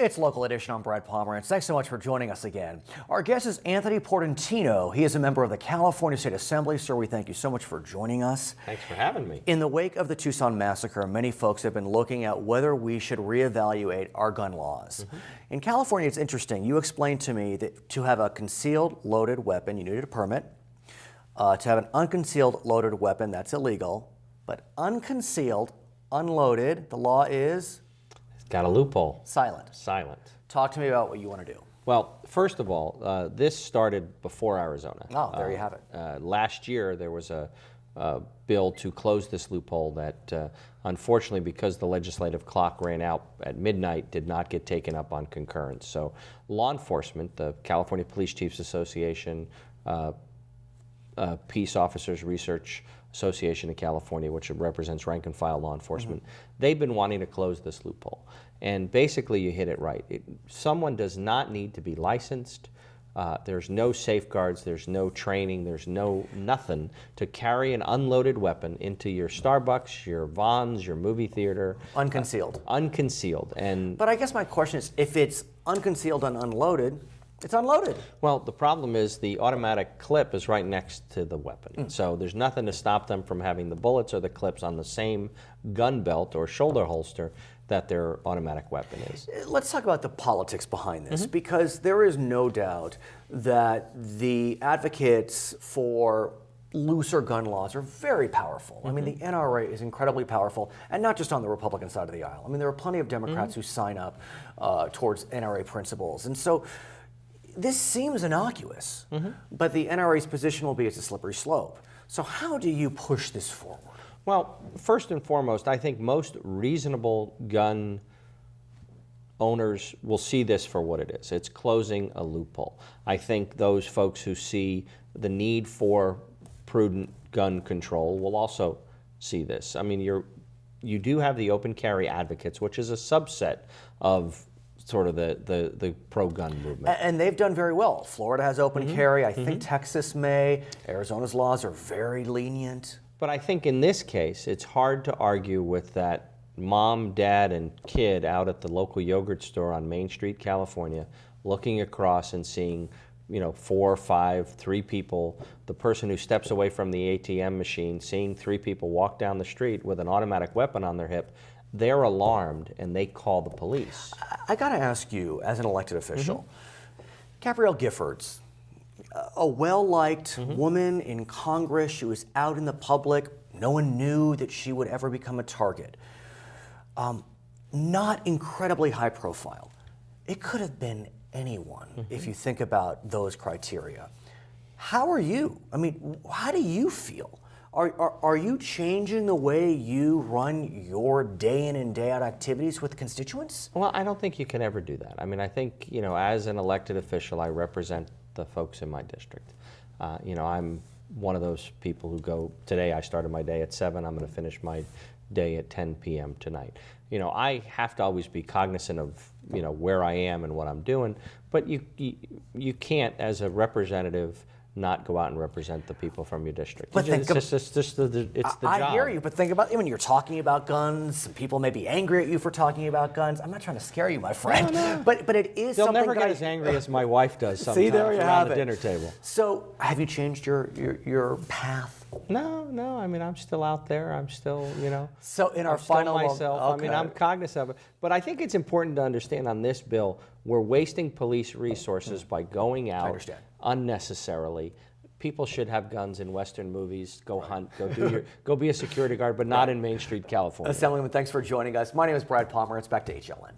It's Local Edition. I'm Brad Pomerance. Thanks so much for joining us again. Our guest is Anthony Portantino. He is a member of the California State Assembly. Sir, we thank you so much for joining us. Thanks for having me. In the wake of the Tucson massacre, many folks have been looking at whether we should reevaluate our gun laws. In California, it's interesting. You explained to me that to have a concealed loaded weapon, you needed a permit. To have an unconcealed loaded weapon, that's illegal. But unconcealed, unloaded, the law is? Got a loophole. Silent. Silent. Talk to me about what you want to do. Well, first of all, this started before Arizona. Oh, there you have it. Last year, there was a bill to close this loophole that, unfortunately, because the legislative clock ran out at midnight, did not get taken up on concurrence. So law enforcement, the California Police Chiefs Association, Peace Officers Research Association of California, which represents rank and file law enforcement, they've been wanting to close this loophole. And basically, you hit it right. Someone does not need to be licensed. There's no safeguards, there's no training, there's nothing to carry an unloaded weapon into your Starbucks, your Vons, your movie theater. Unconcealed. Unconcealed. But I guess my question is, if it's unconcealed and unloaded, it's unloaded. Well, the problem is the automatic clip is right next to the weapon. So there's nothing to stop them from having the bullets or the clips on the same gun belt or shoulder holster that their automatic weapon is. Let's talk about the politics behind this, because there is no doubt that the advocates for looser gun laws are very powerful. I mean, the NRA is incredibly powerful, and not just on the Republican side of the aisle. I mean, there are plenty of Democrats who sign up towards NRA principles. And so this seems innocuous, but the NRA's position will be it's a slippery slope. So how do you push this forward? Well, first and foremost, I think most reasonable gun owners will see this for what it is. It's closing a loophole. I think those folks who see the need for prudent gun control will also see this. I mean, you do have the open carry advocates, which is a subset of sort of the pro-gun movement. And they've done very well. Florida has open carry. I think Texas may. Arizona's laws are very lenient. But I think in this case, it's hard to argue with that mom, dad, and kid out at the local yogurt store on Main Street, California, looking across and seeing, 4, 5, 3 people, the person who steps away from the ATM machine, seeing 3 people walk down the street with an automatic weapon on their hip. They're alarmed and they call the police. I got to ask you, as an elected official, Gabrielle Giffords, a well-liked woman in Congress, she was out in the public, no one knew that she would ever become a target. Not incredibly high profile. It could have been anyone if you think about those criteria. How are you? I mean, how do you feel? Are you changing the way you run your day in and day out activities with constituents? Well, I don't think you can ever do that. I mean, I think, as an elected official, I represent the folks in my district. I'm one of those people who go, today I started my day at 7, I'm going to finish my day at 10 p.m. tonight. I have to always be cognizant of, where I am and what I'm doing, but you can't, as a representative, not go out and represent the people from your district. But it's the job. I hear you, but think about when you're talking about guns. Some people may be angry at you for talking about guns. I'm not trying to scare you, my friend. No. But it is They'll something never get as angry as my wife does sometimes See, there you around have the it. dinner table. So, have you changed your path? No. I mean, I'm still out there. I'm still, So, in our I'm still final myself. Okay. I mean, I'm cognizant of it. But I think it's important to understand on this bill, we're wasting police resources by going out unnecessarily. People should have guns in Western movies. Go hunt. Go be a security guard, but not in Main Street, California. Assemblyman, thanks for joining us. My name is Brad Pomerance. Back to HLN.